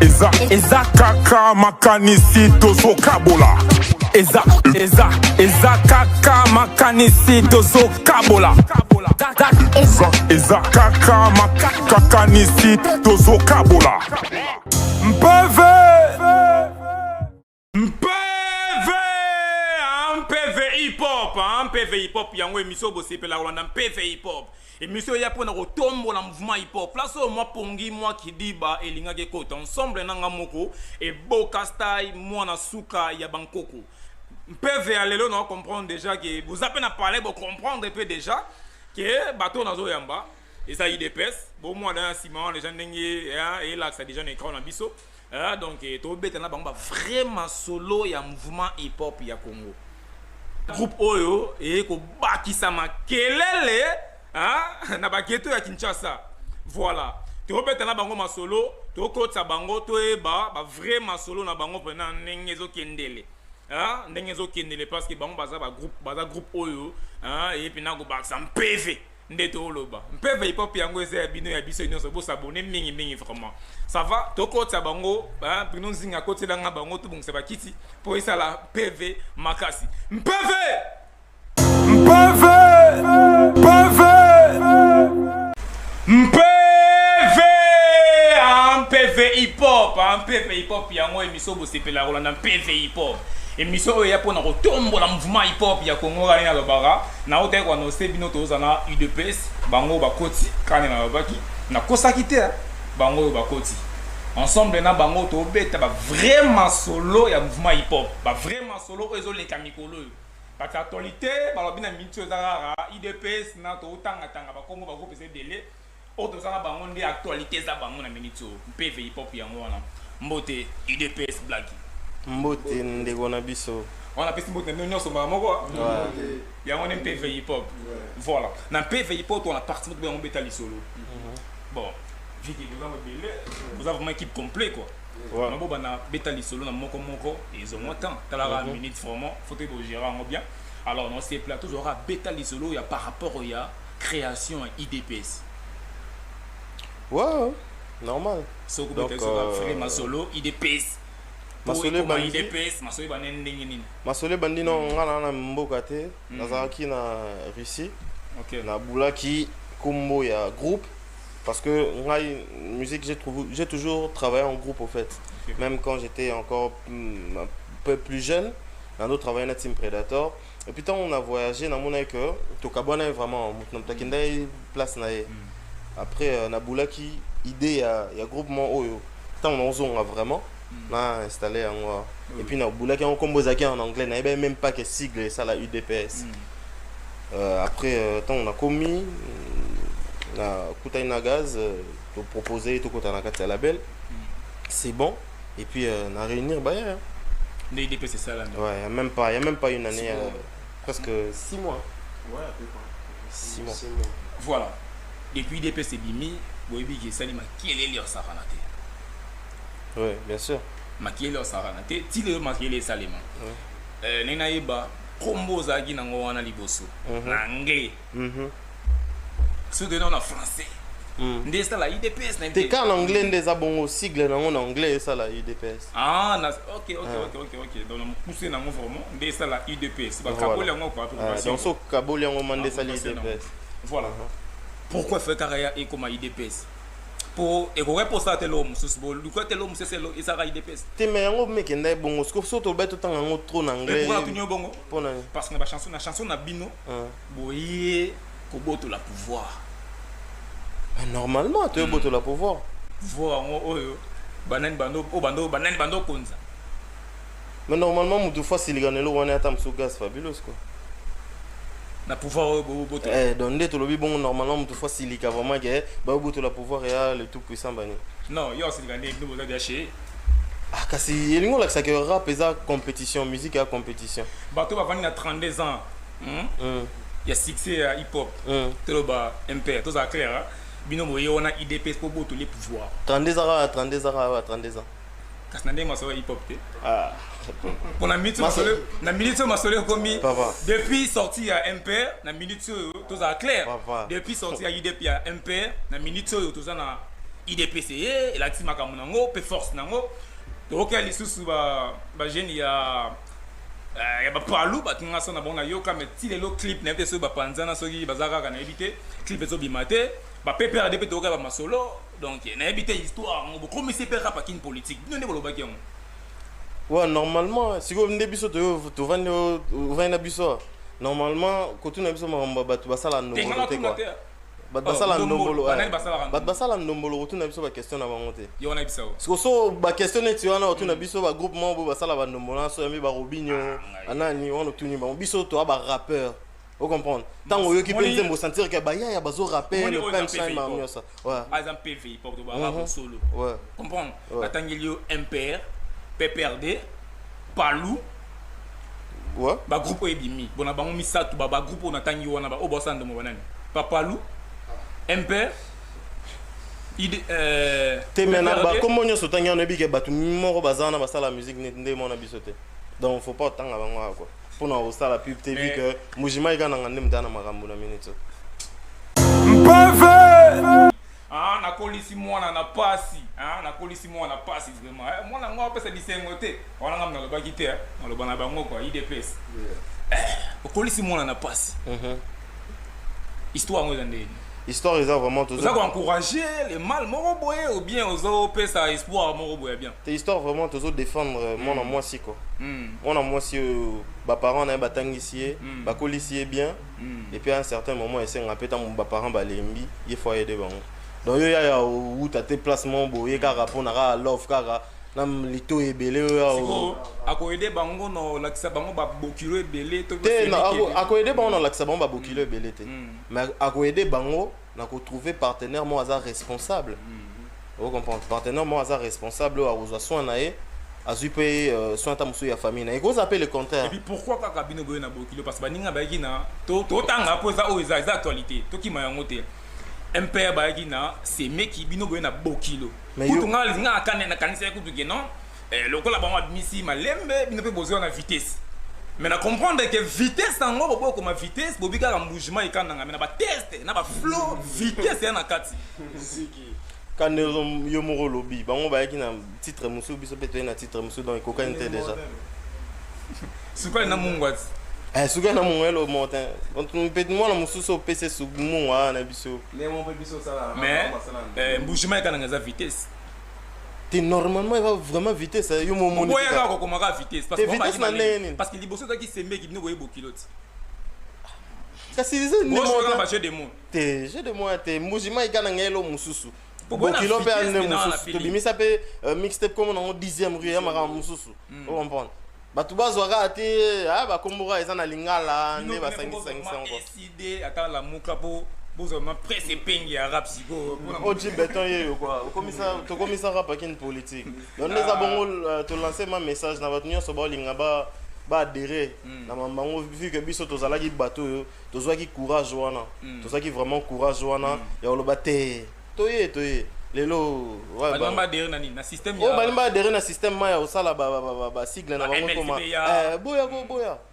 eza kaka makanisi tozokabola. Eza kaka makanisi tozokabola. Eza kaka makanisi tozokabola. PV hip-hop yango émission bosepela kolanda PV hip-hop émission ya pona kotombola mouvement hip-hop place moi pongi moi kidiba elingaki kota ensemble nanga moko et boka style moi na suka ya bankoko PV ya lelo na comprendre déjà que vous avez na parler pour comprendre un peu déjà que bateau nazo yamba et ça IDPS bon moi dans ciment les gens ndenge et là ça déjà écran na biso donc to betana bango vraiment solo ya mouvement hip-hop ya Congo. Groupe Oyo et ko bakisa makelele na baketo ya Kinshasa. Voilà. Tu repètes na bango masolo, to kotsa bango to eba ba vraiment solo na bango pena ndengezo kendele. Ndengezo kendele parce que bango baza groupe Oyo et puis na go bakisa PV ndeto oloba. PV hip hop yango eza bino ya biso nyonso bo s'abonner mingi vraiment. Ça va? To kotsa bango bino zinga kotela nga bango to bongisa ba kiti pour isa la PV makasi. PV hip-hop yango émission bosepela kolanda PV hip-hop émission oyo ya pona kotombola mouvement hip-hop ya Congo kani na lobara na ote kwa no sebino tozana UDPS bango bakoti kani na babaki na kosaki te bango bakoti ensemble na bango to beta ba vraiment solo ya mouvement hip-hop ba vraiment solo ezo leka mikolo parce actualité balobi na minute ezara UDPS na to tanga ba Congo ba groupe délai auto sana bango ndi actualité za bango na minute PV hip-hop yango wana mbote UDPS Blacky mbote ndeko na biso on a pesi mbote nyonso ba moko yango ne PV hip-hop voilà na PV hip-hop on a parti de bango beta lisolo bon vite vous avez vraiment équipe complet quoi on a beau bana beta lisolo na moko ils ont moins temps talara minute vraiment faut que vous gérez bien alors dans ces plateaux aura beta lisolo il y a par rapport au ya création IDPS. Ouais, normal. Donc, ma solo, IDPS. Masole bandi. IDPS, masole bandi ndengini. Masole bandi non ngana na mboka te, nazaki na Russie. OK. Na bulaki kombo ya groupe parce que ngai musique j'ai toujours travaillé en groupe au fait. Okay. Même quand j'étais encore un peu plus jeune, on a travaillé na Team Predator. Et puis quand on a voyagé, na mona que to kabona vraiment mutakindai place na ye. Après na bulaki idée ya groupement oyo tant on a vraiment na installé en et puis na bulaki on combozaki en anglais na même pas que sigle ça la UDPS. Après tant on a commis na kutaina gaz to proposer to kota na kati label c'est bon et puis na réunir bah les UDPS c'est ça là. Ouais, il y a même pas une année presque 6 mois. Ouais, à peu près. 6 mois. Voilà. Depuis DP c'est bimi, boyebi ki sali makiele leur saranate. Oui, bien sûr. Makiele leur saranate, ti le makiele salema. Nena yeba kombo zaki nango wana liboso. Na anglais. Ceux de non en français. Ndé ça la IDPS na. T'es qu'en anglais ndé ça bon sigle nango en anglais ça la IDPS. Ah, OK. Donc on pousse nango vraiment ndé ça la IDPS. Ba kaboli yango quoi pour donc so kaboli yango mandé ça la IDPS. Voilà. Pourquoi faire carrière et comme IDPS pour et pour ça l'homme sous le côté l'homme c'est l'homme et ça va IDPS te mais yango mec ndai bongo ce que surtout beto tanga ngo trop en anglais pourquoi tu bongo parce que na chanson na bino boye ko boto la pouvoir normalement tu boto la pouvoir voir oyo banani bando konza mais normalement mutu fois siliganelo wana atam sous gaz fabulous quoi na pouvoir boto donc ndé to lobi bon normalement mutu fois silika vraiment que ba boto la pouvoir et le tout puissant bani non yo silikane nous boto d'aché kasi elingo la ça que rap eza compétition musique à compétition bato ba vani na 32 ans ya succès à hip hop teloba MP to za clair bino moyo on a IDPS pour boto les pouvoirs 32 ans kasi na ndenge maso hip hop te pour la minute masole commis depuis sorti à MPR na minute tout ça clair depuis sorti à IDP à MPR na minute tout ça na IDPC elakisi makambo nango pe force nango tokoka lisusu bagene ya bapalou batunga so na bango na yoka mais ti lelo clip na ye te soki bapanzana soki baza kaka nayebi te clip ezobima te bapeprd mpe tokoka bamasolo donc nayebi te histoire yango bokomisi mpe rapa kini politique bino nde bolobaki yango ouais normalement sikoyo nde biso tovandi na biso normalement kotuna biso makambo bato basala ndombolo te quoi bato basala ndombolo bato basala ndombolo kotuna biso baquestion na bango te yo wana ebisa siko so baquestion neti wana otuna biso bagroupement bo basala bandombolo na so yambi barobinio anani wana otuni bango biso toa barapeur ocomprendre ntango oyoki mpe nzembo osentir ke bayaya bazorappe le punchline bango nyonso par exemple PVI pop to barap solo comprendre natangeli yo MPR PPRD Palou ba groupe ebimi bona bango misatu ba groupe on atangi wana ba obosando mo banani Papalou MPR te mena ba comme nyonso tangi on ebike batu moko bazana basala musique nde mona biso te donc faut pas tanga bango quoi pour na osala pub te vu que mujima ikana ngande mtana makambo na minute Mpeve nakolisi mwana na pasi nakolisi mwana na pasi vraiment mwana ngo apesa bisengo te wana ngam na lobaki te na lobana bango quoi IDPS okolisi mwana na pasi histoire ngo ndeni histoire eza vraiment tout ça encourager les mal moko boye ou bien ozo pesa espoir moko boye bien te histoire vraiment toujours défendre mwana mwasi quoi mwana mwasi ba parents na batangisi ba kolisi bien et puis à un certain moment esenga peta mon ba parents balembi il faut aider bango donc yo ya ou ta déplacement boye kaka pona ka love kaka nam lito ebele yo ako aider bango no lakisa bango ba bokilo ebele to te ako aider bango no lakisa bango ba bokilo ebele te mais ako aider bango na ko trouver partenaire mo aza responsable vous comprenez partenaire mo aza responsable a ozwa soin na ye azui pe soin ta musu ya famille na eko zapper le contraire et puis pourquoi kaka bino boye na bokilo parce que baninga ba yina to tanga po za o eza actualité to ki mayango te MPR ba yina c'est meki bino boye na bokilo kutunga linga akane na kanisa kutu ke non lokola ba misi malembe bino pe bozo na vitesse mais na comprendre que vitesse en gros beaucoup comme vitesse bobika ka mouvement ikana mais na ba test na ba flow vitesse ya na kati quand yo moko lobby bango ba yaki na titre musu biso peto na titre musu dans cocaïne te déjà suka na mungwati suka na mungwelo montin on peut moi na musu so PC su mungwa na biso mais mon peu biso ça mais mouvement ikana za vitesse t'es normalement il va vraiment vitesse yo mo moni boya ka ko komaka vitesse parce que parce que liboso to ki sembe ki bino boye bokiloti kasi c'est ne mo ba jeu de mots jeu de mots te mouvement ikana ngelo mususu bokilo pe ane mususu to bimisa pe mixtape comme on 10e rue ya maka mususu on comprend batu bazwaka ate bakomboka eza na lingala nde basangisa encore décider ata la muka po bozoma presse pengi ya rap siko oji beton yeyo quoi tokomisa rap akini politique donc les abongo to lancer ma message na batu nyonso baolinga ba adhérer na mambango vu que biso tozalaki bato oyo tozwaki courage wana tozwaki vraiment courage wana ya oloba te toye lelo balamba adhérer na système ya balamba adhérer na système ma ya osala ba sigle na bango koma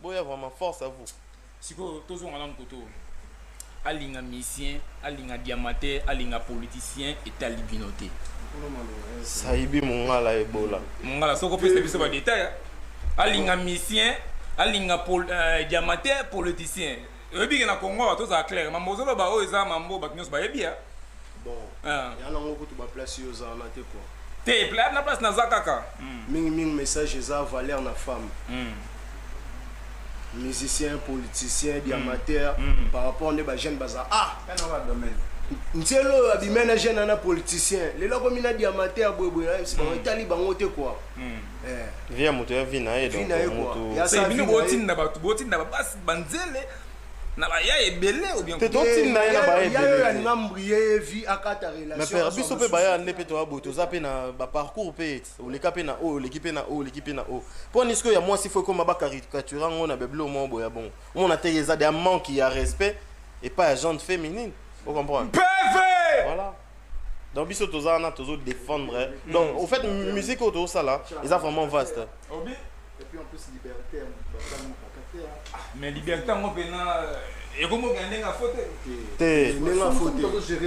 boya vraiment force à vous siko tozonga na mkoto alinga misien alinga diamanté alinga politicien et talibinoté saibi mongala ebola mongala soko pesa biso ba détail alinga misien alinga diamanté politicien oyebi na Congo bato za clair mambo zo ba o eza mambo ba nyos ba yebia bon ya na ngoko to ba place yo za na te quoi te place na place na zakaka mingi message eza valeur na femme musicien, politicien, diamantaire, par rapport à des jeunes bazar. Ntielo abimena jeune na politicien. Les là comme ina diamantaire boy c'est bon taliban ngote quoi. Via moto ya vina e donc moto. C'est bino botinda ba bas banzele na ba ya ebele ou bien. Te totinda na ba ebele. Ya ngambrier vie akata relation. Mais père biso pe ba ya ne pe to aboto za pe na ba parcours pe o le kapé na o l'équipe na o l'équipe na o. Pour nisko ya moi s'il faut comme ba caricature on a beblo mo boya bon. On a teza des manque il y a respect et pas un genre féminine. Vous comprenez? PV. Voilà. Donc biso toza na tozo défendre. Donc au fait musique autour ça là, ils sont vraiment vaste. Et puis en plus liberté mais liberté on peut na Et comment gagner la faute?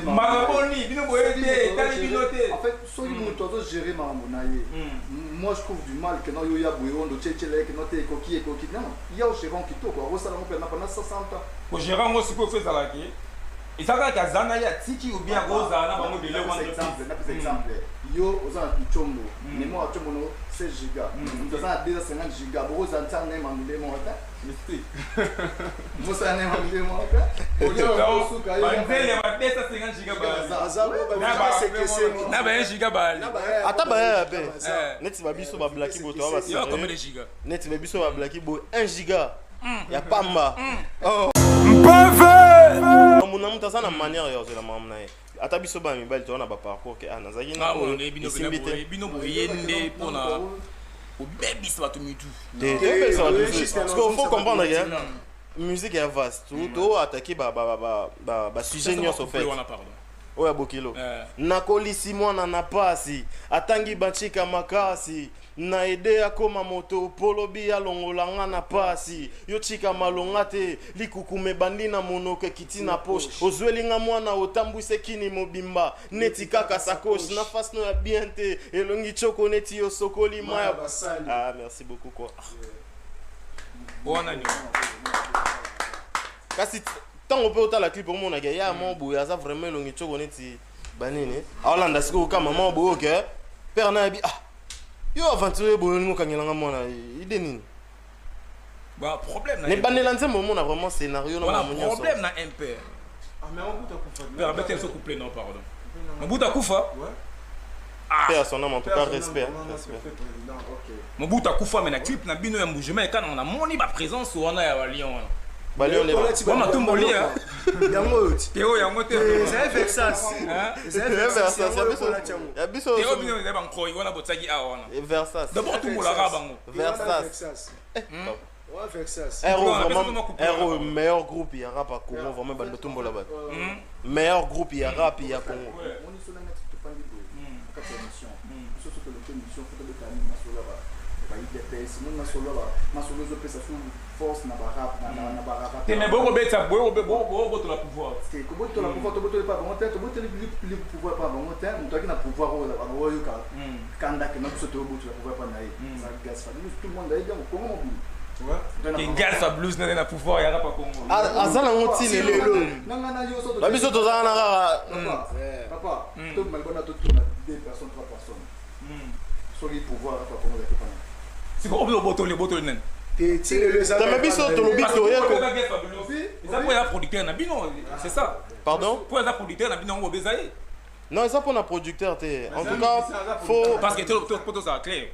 Maraboni, bino boyete, tali binoté. En fait, soit il doit gérer ma monaye. Moi, je trouve du mal que non, il y a bouillon, de tchétchélé, que non, t'es coquille. Non, il y a un gérant qui tourne, quoi. Ça, on peut pas 60 ans. Au gérant, moi, si vous faites ça là, et ça va qu'à Zanaya, Tiki ou bien Rosa, on a un exemple. Yo, aux ans de Chombo, mais moi, Chombo, 16 gigas. Nous avons déjà 50 gigas. Rosa, on a un mandé, moi, moi, ça n'a pas de moi. Il y a 250 gigas. Na ba giga bali. Ata ba be. Net ba biso ba blaki bo to ba. Yo combien de giga? Net ba biso ba blaki bo 1 giga. Ya pamba. Oh. Mpeve. Mon amour ta ça na manière yo la mam na ye. Ata biso ba mi bali to na ba parcours ke nazaki na. Ah bon, bino boyende pona au bébé ça va tout mieux tout. Parce qu'il faut comprendre que musique est vaste. Tout attaquer sujet nyos au fait. Oya bokilo. Nakolisi mwana na pasi, atangi bachika makasi. Na ede akoma moto polobi alongolanga na pasi. Yo chika malongate likukume bandina monoke kiti na poche. Ozwelinga mwana otambwise kini mobimba. Neti kaka sakoche na face no ya bien te. Elongi choko neti yo sokoli maya. Ah merci beaucoup quoi. Bona ni. Kasi tant on peut autant la clip pour mon gars, ya mon boy, ça vraiment elongi choko neti banini. Holanda siko kama maman boy que père na bi ah. Yo aventure boy nous kangela mona ide nini? Ba problème na. Ne banela nzembo mona vraiment scénario na monyo. Problème na un père. Ah mais on bout à kufa. Père Betel se couple non pardon. On bout à kufa? Ouais. Père son nom en tout cas respect. Mon bout à kufa mais na clip na bino ya mbujema quand on a moni ba présence wana ya Lyon. Balion les ba ma tumboli ya. Yango. Théo yango te. C'est Versas. Hein? C'est Versas. Ya biso. Théo bino ne ba nkoi wana botsaki a wana. Versas. D'abord tout mola rabango. Versas. Ouais, Versas. Héros meilleur groupe il y a rap à Congo vraiment bande tumbo là-bas. Meilleur groupe il y a rap il y a Congo. Force na barap na barap. Mais beaucoup beta beaucoup to la pouvoir. C'est comment to la pouvoir to pas bon tête, to le pouvoir pas bon tête, on doit na pouvoir au yo ka. Kanda que na to bout la pouvoir pas na yi. Ça gaz fa tout le monde là comment on dit. Tu vois? Qui gaz sa blues na pouvoir ya pas Congo. Azala ngoti le. Na yo so to. Ba biso to za na rara. Papa, to malbona to na 2 personnes 3 personnes. So le pouvoir pas Congo là pas. C'est quoi le botol nen. C'est ça. Pardon? Pour les producteurs, on non, ça pour un producteur. En tout cas, faut. Parce que tout ça clair.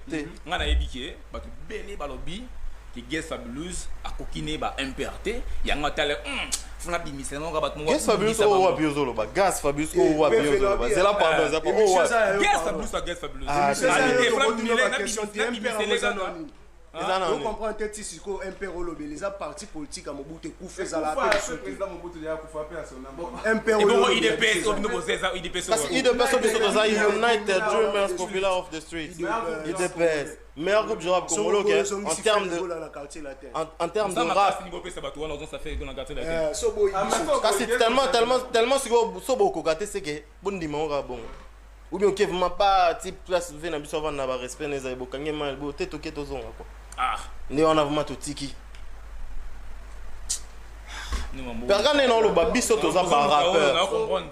On a ébiqué, qui guest fabuleuse à coquiner MPRT. Il y a un tel. Guest fabuleuse ou Wabiozolo, Gas fabuleuse ou Wabiozolo. C'est là pardon, c'est pas. Guest fabuleuse à guest fabuleuse. On comprend que si c'est un père lobby, les partis politiques à Mobutu Koufé à la tête. Président Mobutu a Koufé à son nom. Un père lobby. IDPS au niveau des IDPS. United Dreamers Popular of the Streets. IDPS. Meilleur groupe de rap congolais en termes de rap. Tellement si vous avez c'est que bon dimanche bon. Ou bien que vraiment pas type place venir biso avant na ba respect les aibo kangé mal bo te toké tozonga quoi. Ah, ni on a vraiment tout tiki. Pergane non lo ba biso toza ba rappeur. On comprendre.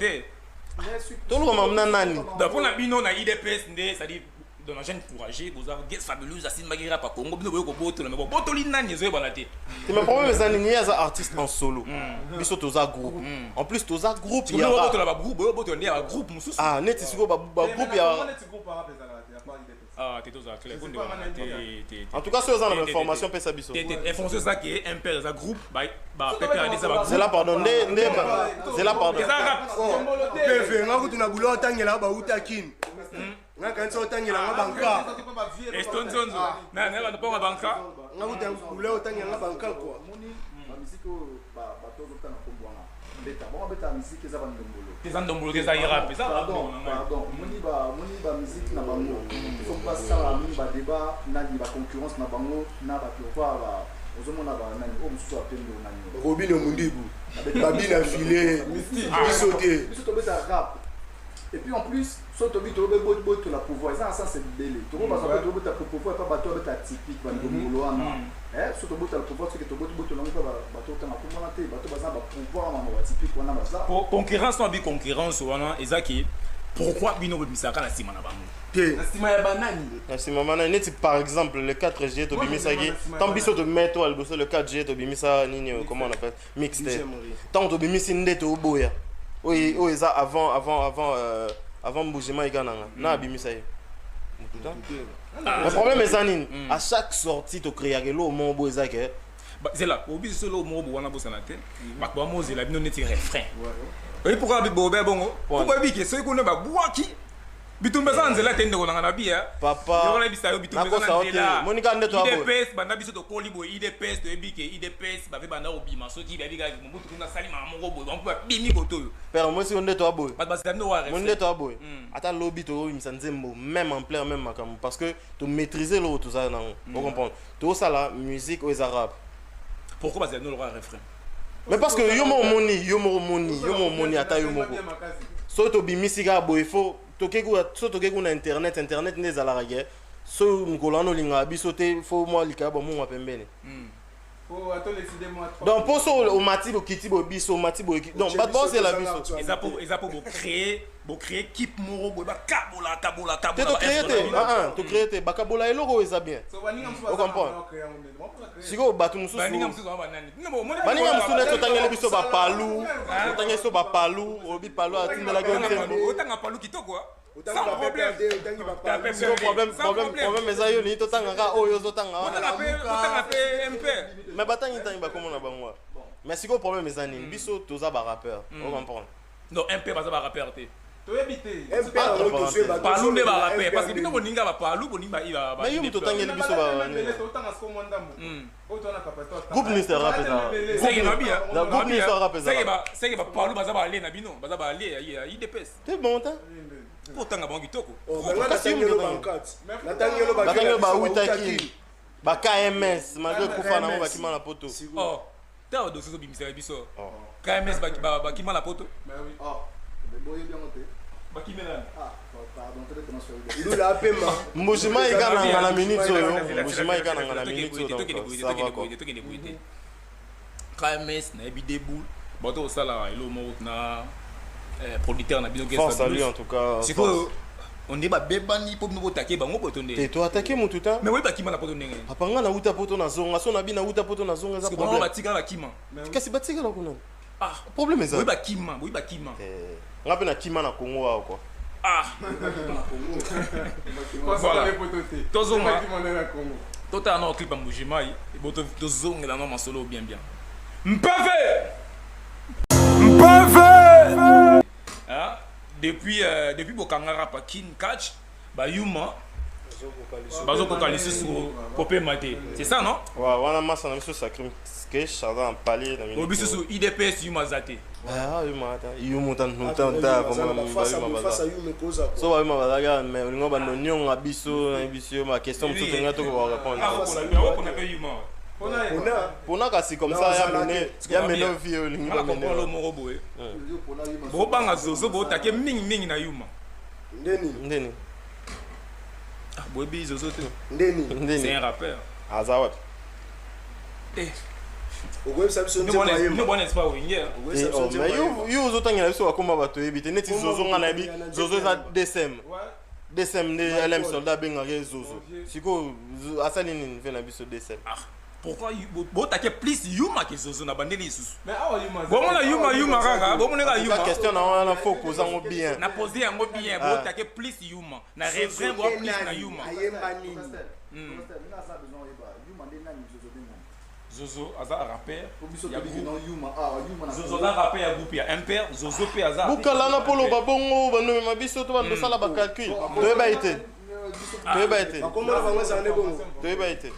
Tout le monde nani. D'après la bino na IDPS ndé ça dit dans la jeune courageux vous avez guest fabuleuse Asine Magira pa Congo bino boyo ko botolo mais botoli nani zo balate. C'est mon problème ça ni as artiste en solo. Biso toza groupe. En plus toza groupe il y a ba groupe boyo botoli ya groupe mususu. Ah net siko ba groupe ya. Ah t'es toza clair. En tout cas sur ça la information pesa biso. Information ça qui est un père za groupe ba pépé ça ba. C'est là pardon c'est là pardon. PV nga kutu na bulo tangela ba utakin. Nga kanso tangela nga banka. Estonzonzo. Na ba ponga banka. Nga kutu bulo tangela nga banka quoi. Moni ba musique ba tozo tana kombwana. Beta bon beta musique za bandombolo. Des andombolo des aira ça. Pardon. Moni ba musique na bango. Il faut pas ça moni ba débat na di ba concurrence na bango na ba ozomona banani oyo mosusu apembe onani Robin Mundibu babina filé sauté biso tobeta rap et puis en plus so tobi tobe boto la pouvoir ça c'est belé tobo baza ko tobo ta pouvoir pas bato beta typique ba ngolo ana so tobo ta pouvoir c'est que tobo boto la bato ta ko mona te bato baza ba pouvoir na ba typique wana baza concurrence na bi concurrence wana ezaki pourquoi bino bisaka na sima na bango na sima ya banani na sima banani neti par exemple le 4G to bimisaki tant biso to mettre le 4G to bimisa nini comment on appelle mixtape tant to bimisi ndete oboya oui eza avant bougement ikananga na bimisa ye le problème est ça nini à chaque sortie to créer lo mo bo ezake c'est là obi solo mo bo wana bo sanate bakwa mo zela bino neti refrain oui pourquoi bi bo be bongo pourquoi bi ke so ko ne ba buaki bitumbe za nzela tende ko na bia papa yona bisayo bitumbe za nzela monika ndeto abo IDPS banda biso to kolibo IDPS to ebike IDPS ba fe banda obima so ki ba bika mbutu kuna salima mongo bo on peut bimi boto père moi si on ndeto abo ba ba no wa mon ndeto abo ata lobby to imisa nzembo même en plein même makam parce que to maîtriser le tout ça non vous comprendre tout ça la musique aux arabes pourquoi ba no le refrain mais parce que yo mo moni ata yo mo so to bimisi ga bo il faut so tokeku na internet nde ezalaka ke so mkolano linga biso te fo mwa likaya bomongwa pembeni donc mpo so omati bokiti bobiso omati donc bato baosela biso eza po bocréer équipe moko boye bakabola te tocréer te bakabola eloko oyo eza bien ocomprendre sikoyo bato mosusu baninga mosusu neti otangeli biso bapalu otangeli biso bapalu obi palu atindelaki yo ntembo otanga palu kitoko problème eza yo nini totangaka oyo ozotanga mais batangi bakomona bango mais sikoyo problème eza nini biso toza barapeur ocomprendre non MP baza barapeur te palu nde barapeur parce que bino boninga bapalu boninga iba mais yo moto otangeli biso groupe ministère rap seke bapalu baza bale na bino baza bale ya IDPS te bon ta potanga bango kitoko batangelo bawitaki ba-KMS malgré kufa nango bakima na poto ta dossier obimisaka biso KMS bakima na poto mbujima ikananga na minute oyo mbujima ikananga na minute oyo KMS na ebi debout bato osala elo moko na producteur na bino force à lui en tout cas siko on est bebani pour nous attaquer bango potonde et toi attaquer mon tout temps mais oui bakima na poto ndenge apanga na uta poto na zonga so na bina uta poto na zonga za problème batika bakima kasi batika la kuna problème est ça oui bakima ngape na kima na Congo wa quoi voilà tozonga tota na clip mbujima et boto tozonga na no solo bien mpave depuis bokangara pa kin catch ba yuma bazo kokalisi sur popé maté c'est ça non ouais wana massa na biso sacré que chada en palier na minute biso sur IDPS yuma zate yuma ta yuma tan face yuma koza so ba yuma balaga mais lingo ba nyonga biso na biso ma question mutu tenga to ko répondre on appelle yuma pona kasi comme ça ya mene vie olingi ba mene lo moko boye bo banga zozo bo take mingi na yuma ndeni boye bi zozo te ndeni c'est un rappeur azawat no bon espoir winge mais yo ozotangela biso bakoma bato yebi te neti zozo nga na yebi zozo eza DSM nde LM soldat bengaka zozo sikoyo asali nini mpe na biso DSM pourquoi bo take plus yuma que zozo na bandeli isusu mais awa yuma kaka bo moneka yuma question na wana faut poser ngo bien na poser yango bien bo take plus yuma na refrain bo plus na yuma zozo aza rapper zozo na rapper ya groupe ya Imper zozo pe aza bukala na polo babongo bano mabiso to bando sala ba calcul toyeba ite bakomona bango eza nde bongo toyeba ite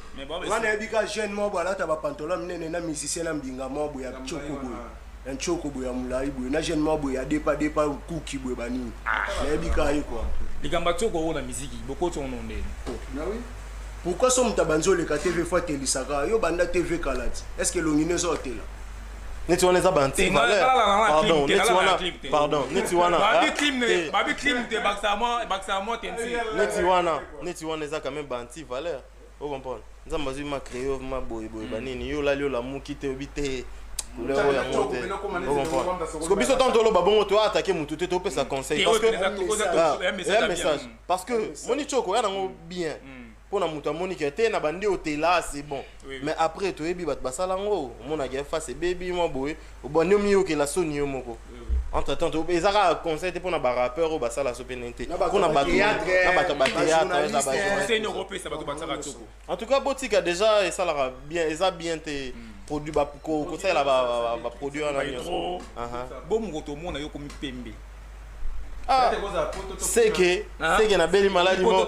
wana yebika jeune mo boye alata bapantola minene na musicien na mbinga mo boye ya choko boye ya nchoko boye ya molai boye na jeune mo boye ya depa kuki boye banini nayebika ye kua likambo tioko oyo na miziki bokoti ono ndeni pourquoi so mutabanzo le ka TV fois telisaka yo banda TV kalati est-ce que longine zo tela neti wana eza banti valeur pardon neti wana babi clim te baksa moi tensi neti wana eza quand même banti valeur o comprendre nzambe azwi ma créo ma boye banini yo lali yo lamuki te obi te couleur ya monte o comprendre parce que biso tant tolo babongo to attaquer mutu te to pesa conseil parce que message parce que moni choko ya nango bien pona mutu amoni ke te na bandi hôtel c'est bon mais après to yebi bat basalango mona ke face baby mo boye obandi mi yo ke la soni yo moko entre temps to ezaka conseil te pona ba rappeur o basala so penente pona ba théâtre c'est une européenne ça va to bataka choko en tout cas botika déjà et ça la bien eza bien te produit ba ko ça la ba produire na nyo bon ngoto mona yo komi pembe c'est que na belle maladie mo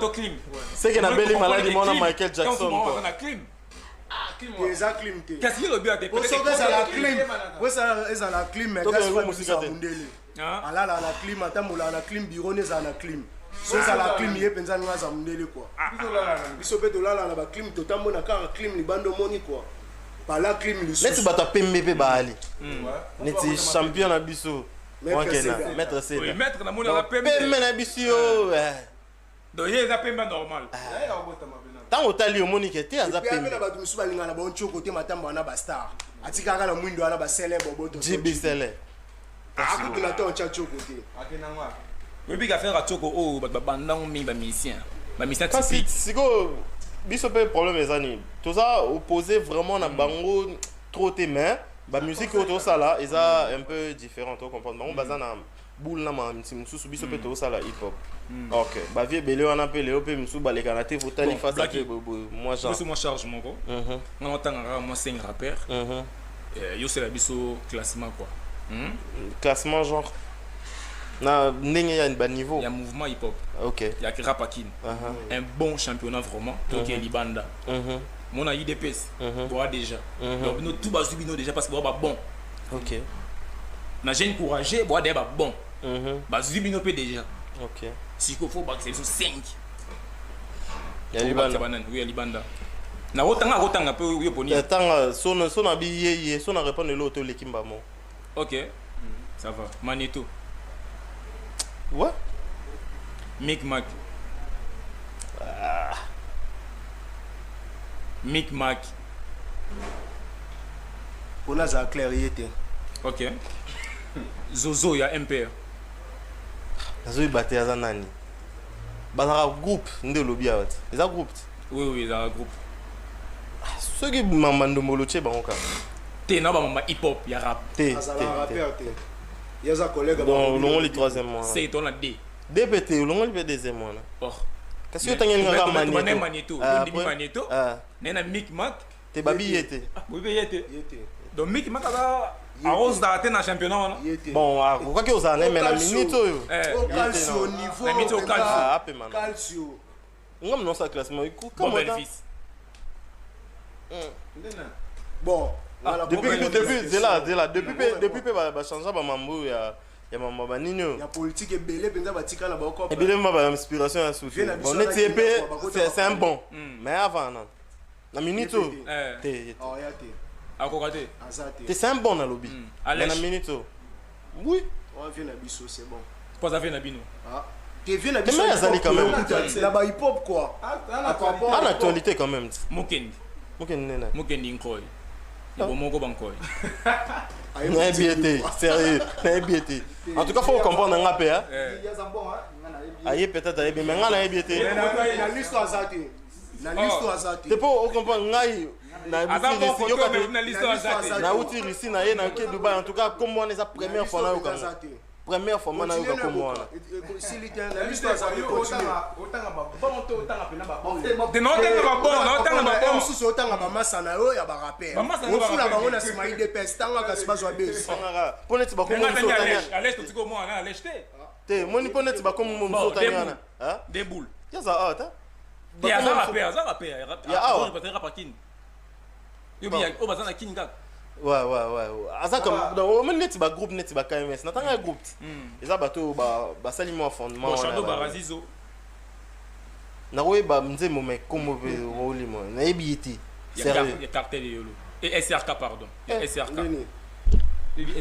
c'est que na belle maladie mo na Michael Jackson quoi na clim eza clim te qu'est-ce qu'il a bien te peut-être que ça la clim ça la clim mais qu'est-ce que ça mundele ala la clim atambola na clim bureau ne za na clim so ça la clim ye penza nga za mundele quoi biso pe dolala na ba clim totambo na ka clim libando moni quoi par la clim le let's bata pembe baali neti champion na biso maître c'est oui maître na mona la pembe na biso donc il a pembe normal tant otali omoni ke te aza pembe na bato musu balinga na bon choko te matambo na ba star atika kana mwindo ana ba célèbre boto JB Sele akutu na to cha choko te akena ngwa oui bi ka faire choko o ba bandang mi ba musicien parce que siko biso pe problème ezani tout ça opposé vraiment na bango trop te main ba musique auto ça là ils a un peu différent tu comprends bango bazana boule na ma msusu biso pe to ça là hip hop OK ba vie belé wana pe léo pe msusu ba le kanate faut tali face à moi genre moi charge mon go on entend moi 5 rappeurs yo c'est la biso classement quoi classement genre na ndenge ya ba niveau il y a mouvement hip hop OK il y a Rapakin un bon championnat vraiment donc Libanda mon a IDPS bois déjà donc nous tout bazubino déjà parce que bois bon OK na jeune courageux bois déjà bon bazubino pe déjà OK si il faut bac c'est 5 ya Libanda oui Libanda na otanga pe yo boni tanga sona bi sona répondre l'auto l'équipe mo OK ça va Magneto ouais Micmac Micmac on a ça clairité OK Zozo ya MPR Zozo baté za nani bazara groupe nde lobby awat eza groupe oui eza groupe ceux qui mamando moloche bangoka te na ba mama hip hop ya rap te il y a sa collègue bon le 3e mois c'est ton la D DPT le 2e mois oh qu'est-ce que tu as ngaka Magneto Magneto nena Micmac te babi yete oui yete donc Micmac a rose d'arrêter dans championnat wana bon pourquoi que vous en avez na minute yo calcio niveau calcio ngam non sa classement comment fils bon depuis ba changer ba mambo ya mama banino ya politique ebele penza batika na ba ko ebele ma ba inspiration ya souffle bon net épée c'est un bon mais avant na minute te oh ya te akokate te c'est un bon na lobby na minute oui on vient na biso c'est bon pas ça vient na bino te vient na biso quand même la ba hip hop quoi en actualité quand même Mokendi nena Mokendi nkoy bon moko bankoy na biété sérieux na biété en tout cas faut comprendre nga pe aye peut-être aye mais nga na biété na liste azati na liste azati te pour comprendre ngai na uti ici na ye na ke Dubaï en tout cas comme moi les première fois na yo comme première fois na yo comme moi si li la liste azati otanga ba bon to otanga pena ba bon de non otanga ba bon mususu otanga ba masa na yo ya ba rapper ofula bango na sima ide pes tanga kasi bazwa base pour net ba comme mususu otanga allez to tiko moi na allez te moni pour net ba comme mususu otanga hein des boules ya za ata ya za rapper ya awa peut-être rapakin yo bien o bazana kinga ouais asa comme on net ba groupe net ba KMS natanga groupe eza bato ba sali mo fondement Chando Barazizo nakoyeba nzembo mais comme olimo nayebi iti sérieux il y a cartel yolo et SRK pardon SRK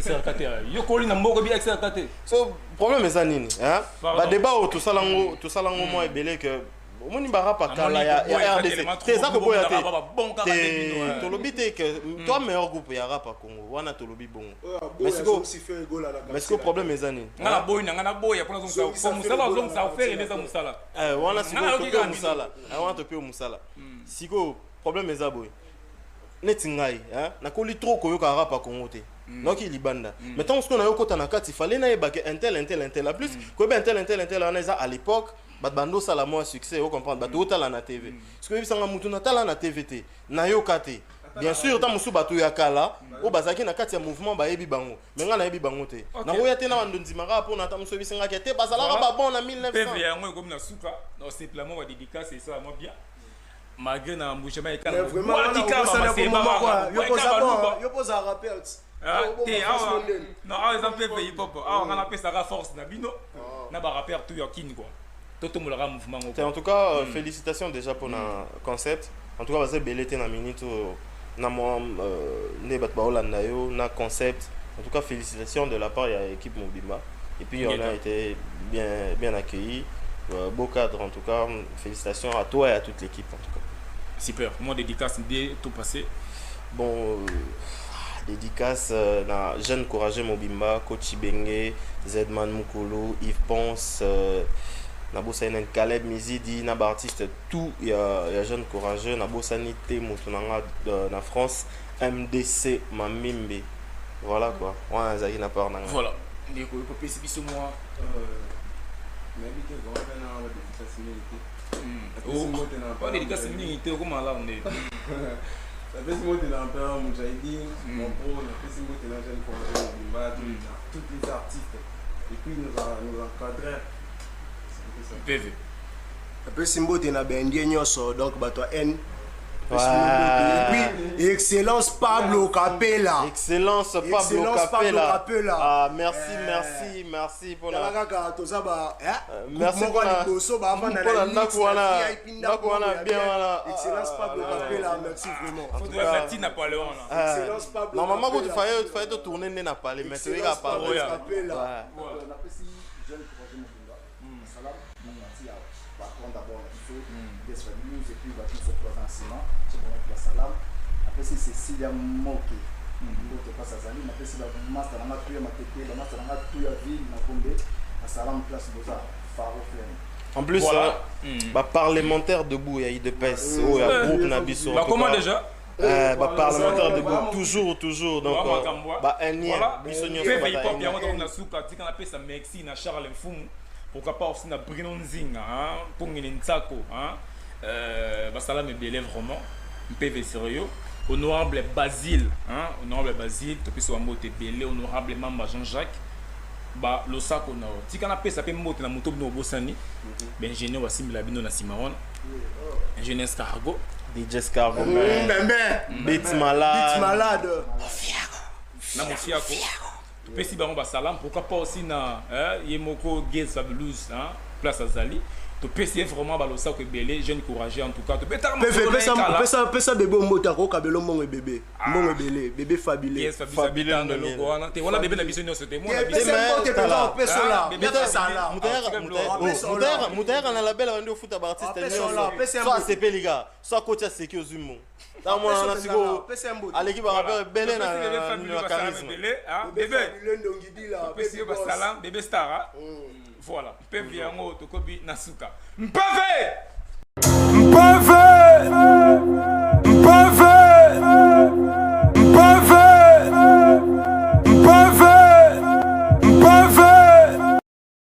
SRK yokoli na mboko bi SRK so problème eza nini hein ba débat tout ça lango moi ebele que omoni barapa kala ya RDC teza ko boya te tolobi te que toi meilleur groupe ya rap à Congo wana tolobi bongo mais c'est que problème eza nini ngana boy na ngana boy pour musala zong sa faire les musala wana siko to musala wana to pe musala siko problème eza boy neti ngai hein nakoli trop koyoka rap à Congo te donc il libanda mais tant ce qu'on a eu kota na kati fallait na yeba que intel la plus ko be intel on a à l'époque bando sala moi succès vous comprendre bato tala na TV parce que bisanga mutu na tala na TVT na yo kate bien sûr tant musu bato ya kala o bazaki na kati ya mouvement ba yebi bango mais nga na yebi bango te na ko ya te na ndonzi mara pour na ta musu bisinga ke te basala ba bon na 1900 PV ya ngo comme na suka non c'est simplement wa dédicace c'est ça moi bien malgré na mbouchement et kana vraiment yo posa rappel non exemple PV hip hop on a appelé ça force na bino na ba rappeur tout ya kin quoi. En tout cas, félicitations déjà pour le concept. En tout cas, vous avez été dans minute na moi na concept. En tout cas, félicitations de la part de l'équipe Mobimba. Et puis on a été bien accueillis. Beau cadre en tout cas. Félicitations à toi et à toute l'équipe en tout cas. Super. Moi dédicace dès tout passé. Bon dédicace na jeune courageux Mobimba, coach Ibenge, Zedman Mukulu, Yves Ponce. Nabosani Caleb Mizidi, naba artiste tout il y a jeune courageux nabosani te mutunanga na France MDC Mamimbe voilà quoi on zaki na part nanga voilà ndeko ko pesi biso moi n'habite grand père na dédicace milité oh dédicace milité ko mala ndé ça fait monter dans père Moujahidi mon pro na pesi monter dans jeune courageux Mimba tous les artistes et puis nous encadrer PV. Après Simbo t'es na bendie nyoso donc bato N. Et puis excellence Pablo Capella. Excellence Pablo Capella. Ah merci pour la. Merci pour la. Bien voilà. Excellence Pablo Capella merci vraiment. Faut de la platine à Napoléon là. Excellence Pablo. Normalement il fallait te tourner na parler mais c'est pas Pablo Capella. Et puis va tout se provincialement c'est bon la salam après c'est Cécilia Moke l'autre passe à Zali après c'est la master na tuya matete la master na tuya ville na Kombe à salam place Boza Faro Flem en plus voilà. Parlementaire debout il y a IDPS ou un groupe na biso comment déjà parlementaire debout toujours donc voilà biso nyo fait hip hop yango donc na souka tika na pesa Mexi na Charles Mfumu pourquoi pas aussi na Bruno Nzinga hein pour ngene ntsako hein Basalam est belé vraiment PV sérieux honorable Basile hein honorable Basile to piso moto belé honorable Mamba Jean-Jacques ba lo sako na tika na pesa pe moto na moto no bosani ben ingénieur wasimila bino na Simaron ingénieur Escargo DJ Escargo Beats malade na Mofiako pesi ba Basalam pourquoi pas aussi na Yemoko Gaze Fabulous hein place Azali to pesi vraiment balosa ko belé jeune courageux en tout cas to betar pesa bébé mota ko kabelo mongo bébé mongo belé bébé fabulé fabulé dans le logo wana te wala bébé na biso nyonso te mona bébé pesa là mutera na label wande futa ba artiste nyonso soit CP liga soit coach Seki Ozumo dans moi na siko aleki ba rappeur belé na charisme bébé ndongidi là pesi ba salam bébé star voilà PV yango tokobi nasuka mpave